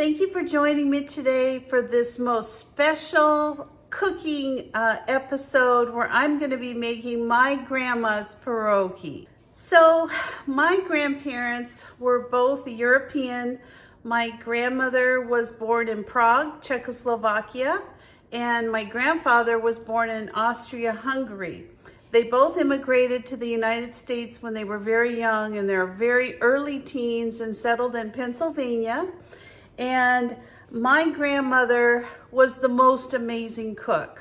Thank you for joining me today for this most special cooking episode where I'm going to be making my grandma's pierogi. So my grandparents were both European. My grandmother was born in Prague, Czechoslovakia, and my grandfather was born in Austria-Hungary. They both immigrated to the United States when they were very young, in their very early teens, and settled in Pennsylvania. And my grandmother was the most amazing cook.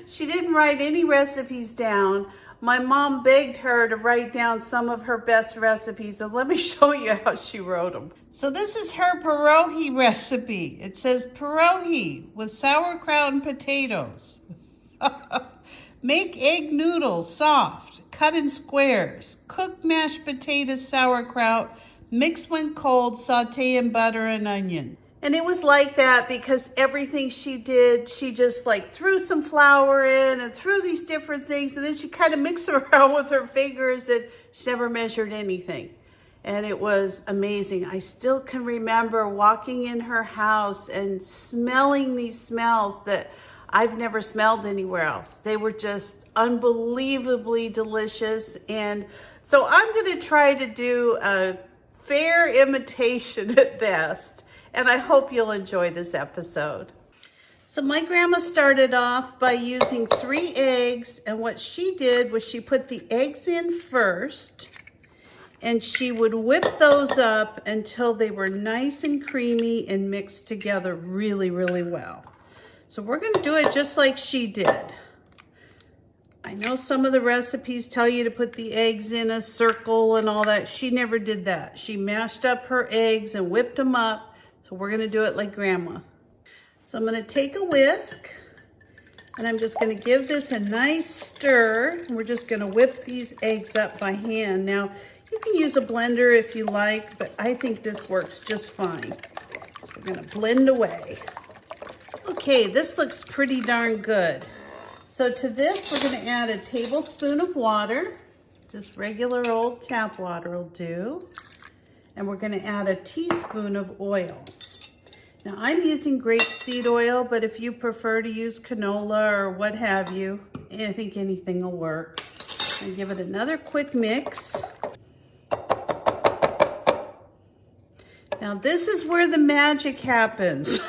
She didn't write any recipes down. My mom begged her to write down some of her best recipes, and let me show you how she wrote them. So this is her pierogi recipe. It says pierogi with sauerkraut and potatoes. Make egg noodles soft, cut in squares. Cook mashed potatoes, sauerkraut, mix when cold, saute in butter and onion. And it was like that because everything she did, she just like threw some flour in and threw these different things, and then she kind of mixed them around with her fingers, and she never measured anything. And it was amazing. I still can remember walking in her house and smelling these smells that I've never smelled anywhere else. They were just unbelievably delicious. And so I'm gonna try to do a fair imitation at best, and I hope you'll enjoy this episode. So my grandma started off by using 3 eggs, and what she did was she put the eggs in first, and she would whip those up until they were nice and creamy and mixed together really, really well. So we're gonna do it just like she did. I know some of the recipes tell you to put the eggs in a circle and all that. She never did that. She mashed up her eggs and whipped them up. So we're gonna do it like Grandma. So I'm gonna take a whisk, and I'm just gonna give this a nice stir. We're just gonna whip these eggs up by hand. Now, you can use a blender if you like, but I think this works just fine. So we're gonna blend away. Okay, this looks pretty darn good. So to this, we're gonna add a tablespoon of water. Just regular old tap water will do. And we're gonna add a teaspoon of oil. Now I'm using grapeseed oil, but if you prefer to use canola or what have you, I think anything will work. And give it another quick mix. Now this is where the magic happens.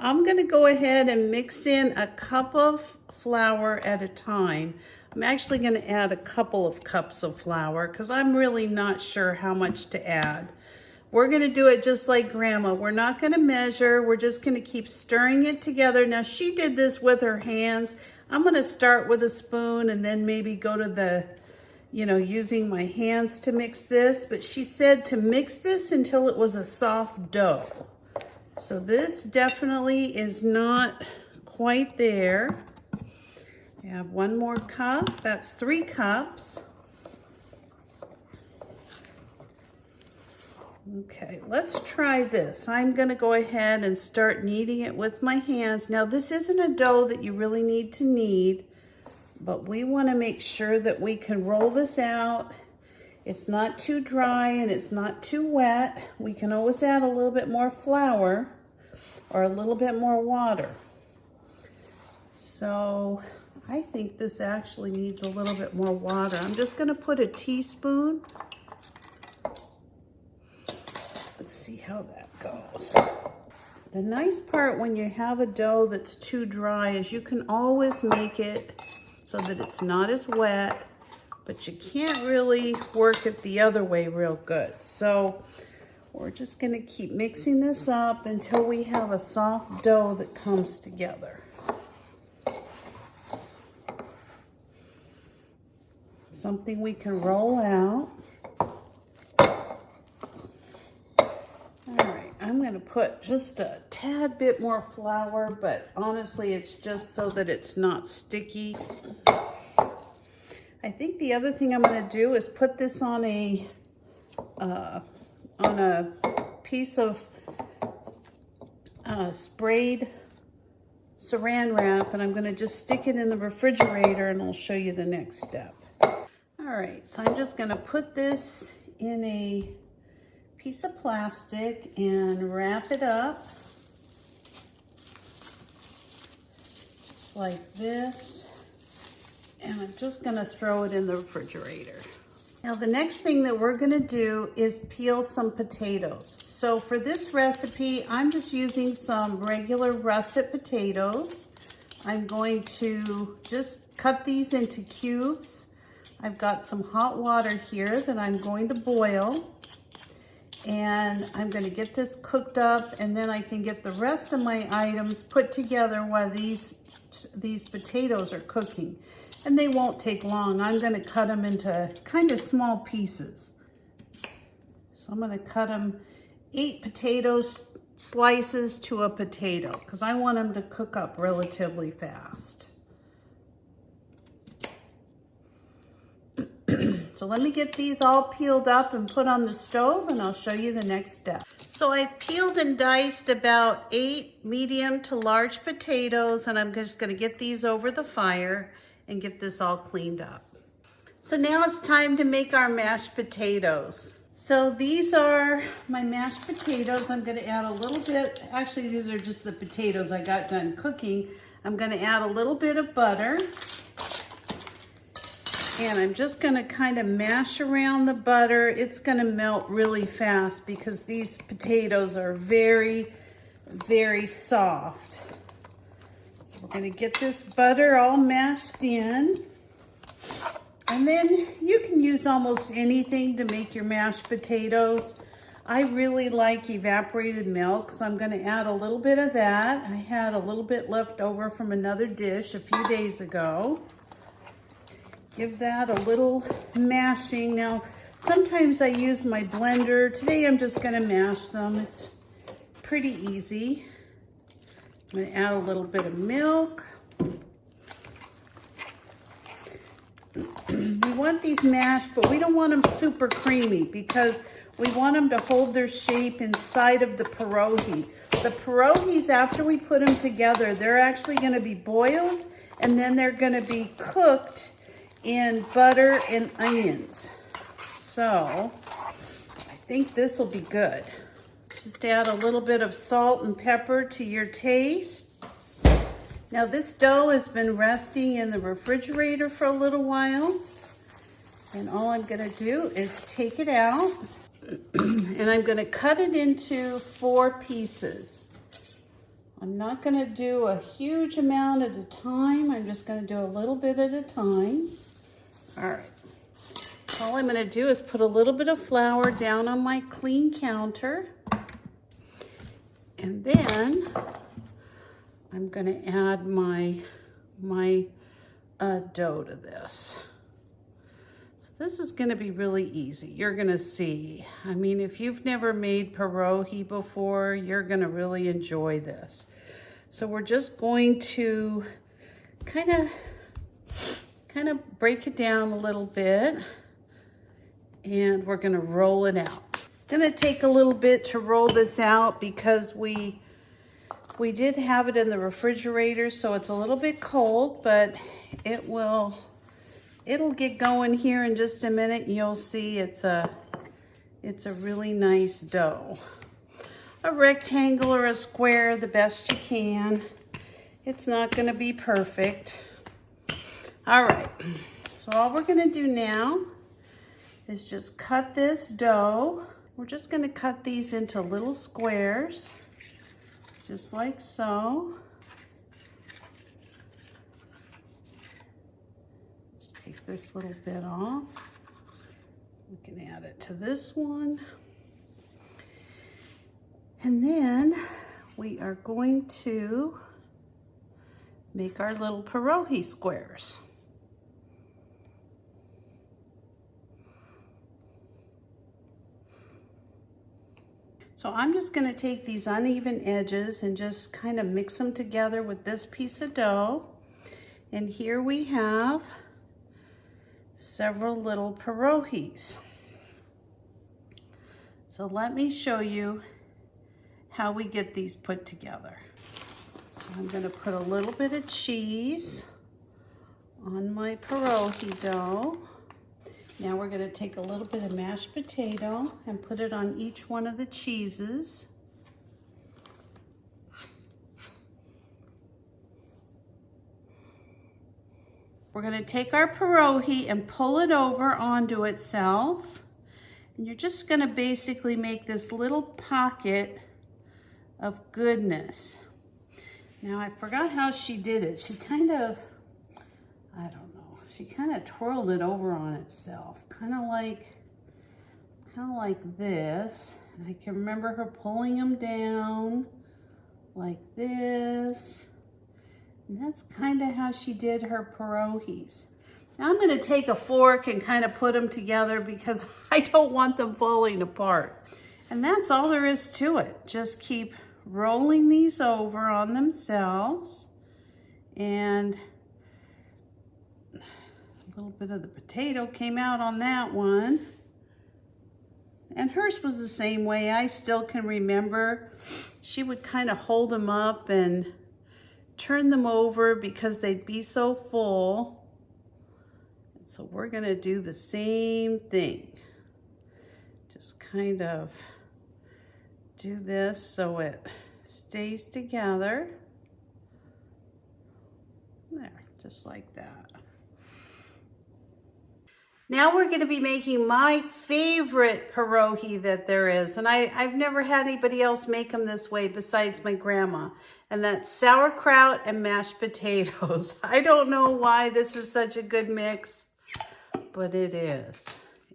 I'm gonna go ahead and mix in a cup of flour at a time. I'm actually gonna add a couple of cups of flour because I'm really not sure how much to add. We're gonna do it just like Grandma. We're not gonna measure, we're just gonna keep stirring it together. Now she did this with her hands. I'm gonna start with a spoon and then maybe go to the, using my hands to mix this. But she said to mix this until it was a soft dough. So this definitely is not quite there. We have 1 more cup, that's 3 cups. Okay, let's try this. I'm gonna go ahead and start kneading it with my hands. Now this isn't a dough that you really need to knead, but we wanna make sure that we can roll this out. It's not too dry and it's not too wet. We can always add a little bit more flour or a little bit more water. So I think this actually needs a little bit more water. I'm just gonna put a teaspoon. Let's see how that goes. The nice part when you have a dough that's too dry is you can always make it so that it's not as wet, but you can't really work it the other way real good. So we're just gonna keep mixing this up until we have a soft dough that comes together. Something we can roll out. All right, I'm gonna put just a tad bit more flour, but honestly, it's just so that it's not sticky. I think the other thing I'm gonna do is put this on a piece of sprayed saran wrap, and I'm gonna just stick it in the refrigerator, and I'll show you the next step. All right, so I'm just gonna put this in a piece of plastic and wrap it up just like this. And I'm just gonna throw it in the refrigerator. Now the next thing that we're gonna do is peel some potatoes. So for this recipe, I'm just using some regular russet potatoes. I'm going to just cut these into cubes. I've got some hot water here that I'm going to boil. And I'm gonna get this cooked up, and then I can get the rest of my items put together while these potatoes are cooking. And they won't take long. I'm gonna cut them into kind of small pieces. So I'm gonna cut them 8 potato slices to a potato because I want them to cook up relatively fast. So let me get these all peeled up and put on the stove, and I'll show you the next step. So I've peeled and diced about 8 medium to large potatoes, and I'm just gonna get these over the fire and get this all cleaned up. So now it's time to make our mashed potatoes. So these are my mashed potatoes. I'm gonna add a little bit, actually these are just the potatoes I got done cooking. I'm gonna add a little bit of butter. And I'm just gonna kind of mash around the butter. It's gonna melt really fast because these potatoes are very, very soft. So we're gonna get this butter all mashed in. And then you can use almost anything to make your mashed potatoes. I really like evaporated milk, so I'm gonna add a little bit of that. I had a little bit left over from another dish a few days ago. Give that a little mashing. Now, sometimes I use my blender. Today I'm just gonna mash them. It's pretty easy. I'm gonna add a little bit of milk. We want these mashed, but we don't want them super creamy because we want them to hold their shape inside of the pierogi. The pierogis, after we put them together, they're actually gonna be boiled and then they're gonna be cooked in butter and onions. So I think this will be good. Just add a little bit of salt and pepper to your taste. Now this dough has been resting in the refrigerator for a little while. And all I'm gonna do is take it out and I'm gonna cut it into 4 pieces. I'm not gonna do a huge amount at a time. I'm just gonna do a little bit at a time. All right, all I'm gonna do is put a little bit of flour down on my clean counter. And then I'm gonna add my dough to this. So this is gonna be really easy. You're gonna see. I mean, if you've never made pierogi before, you're gonna really enjoy this. So we're just going to kind of break it down a little bit, and we're gonna roll it out. It's gonna take a little bit to roll this out because we did have it in the refrigerator, so it's a little bit cold, but it'll get going here in just a minute, and you'll see it's a really nice dough. A rectangle or a square, the best you can. It's not gonna be perfect. All right, so all we're gonna do now is just cut this dough. We're just gonna cut these into little squares, just like so. Just take this little bit off. We can add it to this one. And then we are going to make our little pierogi squares. So I'm just gonna take these uneven edges and just kind of mix them together with this piece of dough. And here we have several little pierogis. So let me show you how we get these put together. So I'm gonna put a little bit of cheese on my pierogi dough. Now we're going to take a little bit of mashed potato and put it on each one of the cheeses. We're going to take our pierogi and pull it over onto itself. And you're just going to basically make this little pocket of goodness. Now I forgot how she did it. She kind of, I don't know, she kind of twirled it over on itself, kind of like this. And I can remember her pulling them down like this. And that's kind of how she did her pierogies. Now I'm going to take a fork and kind of put them together because I don't want them falling apart. And that's all there is to it. Just keep rolling these over on themselves. And a little bit of the potato came out on that one. And hers was the same way. I still can remember she would kind of hold them up and turn them over because they'd be so full. And so we're gonna do the same thing. Just kind of do this so it stays together. There, just like that. Now we're going to be making my favorite pierogi that there is. And I've never had anybody else make them this way besides my grandma. And that's sauerkraut and mashed potatoes. I don't know why this is such a good mix, but it is.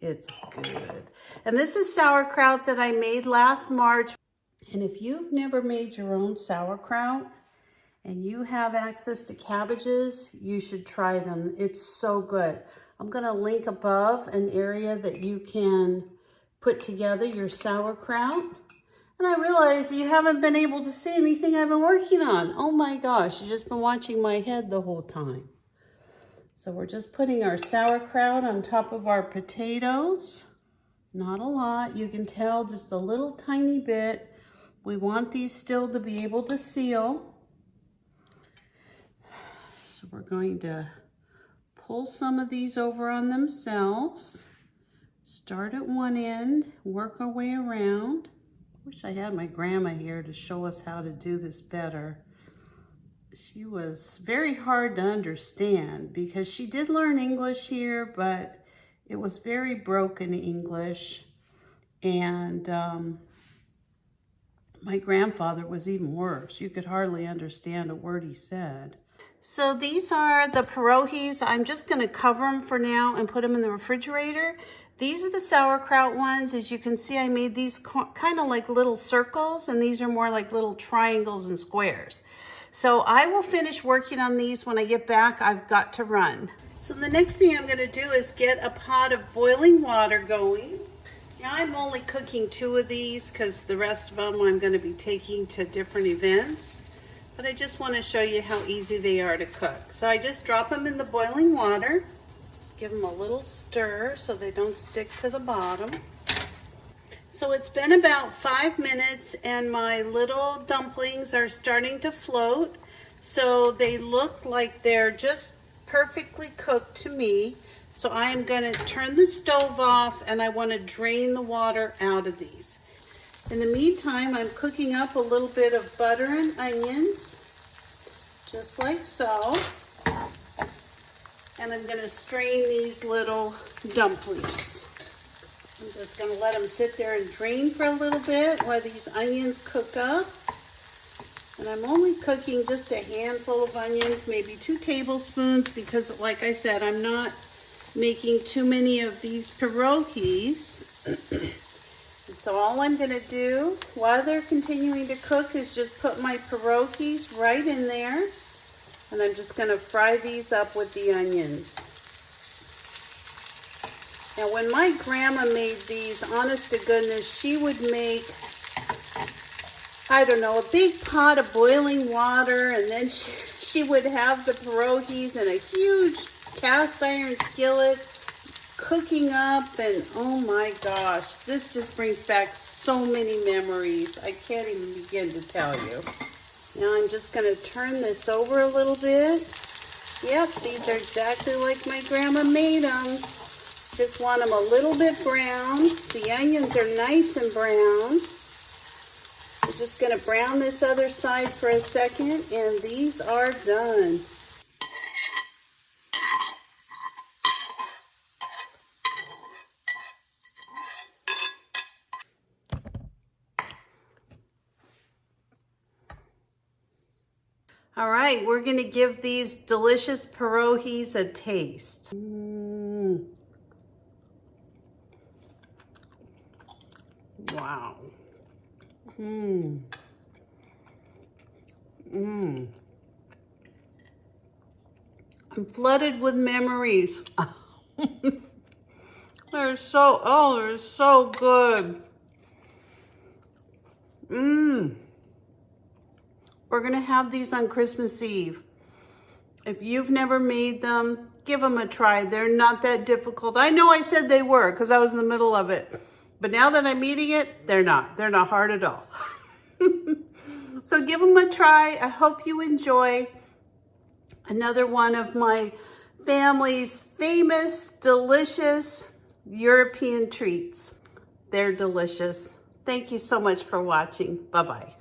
It's good. And this is sauerkraut that I made last March. And if you've never made your own sauerkraut and you have access to cabbages, you should try them. It's so good. I'm going to link above an area that you can put together your sauerkraut. And I realize you haven't been able to see anything I've been working on. Oh my gosh, you've just been watching my head the whole time. So we're just putting our sauerkraut on top of our potatoes. Not a lot. You can tell just a little tiny bit. We want these still to be able to seal. So we're going to pull some of these over on themselves. Start at one end, work our way around. Wish I had my grandma here to show us how to do this better. She was very hard to understand because she did learn English here, but it was very broken English. And my grandfather was even worse. You could hardly understand a word he said. So these are the pierogis. I'm just going to cover them for now and put them in the refrigerator. These are the sauerkraut ones. As you can see, I made these kind of like little circles, and these are more like little triangles and squares. So I will finish working on these when I get back. I've got to run. So the next thing I'm going to do is get a pot of boiling water going. Now I'm only cooking 2 of these because the rest of them I'm going to be taking to different events. But I just want to show you how easy they are to cook. So I just drop them in the boiling water. Just give them a little stir so they don't stick to the bottom. So it's been about 5 minutes and my little dumplings are starting to float. So they look like they're just perfectly cooked to me. So I'm going to turn the stove off and I want to drain the water out of these. In the meantime, I'm cooking up a little bit of butter and onions, just like so. And I'm going to strain these little dumplings. I'm just going to let them sit there and drain for a little bit while these onions cook up. And I'm only cooking just a handful of onions, maybe 2 tablespoons, because like I said, I'm not making too many of these pierogis. And so all I'm going to do while they're continuing to cook is just put my pierogis right in there. And I'm just going to fry these up with the onions. Now when my grandma made these, honest to goodness, she would make, I don't know, a big pot of boiling water, and then she would have the pierogis in a huge cast iron skillet cooking up, and oh my gosh, this just brings back so many memories. I can't even begin to tell you. Now I'm just going to turn this over a little bit. Yep, these are exactly like my grandma made them. Just want them a little bit brown. The onions are nice and brown. We're just gonna brown this other side for a second, and these are done. All right, we're gonna give these delicious pierogies a taste. Wow. I'm flooded with memories. They're so good. We're gonna have these on Christmas Eve. If you've never made them, give them a try. They're not that difficult. I know I said they were because I was in the middle of it. But now that I'm eating it, they're not. They're not hard at all. So give them a try. I hope you enjoy another one of my family's famous, delicious European treats. They're delicious. Thank you so much for watching. Bye-bye.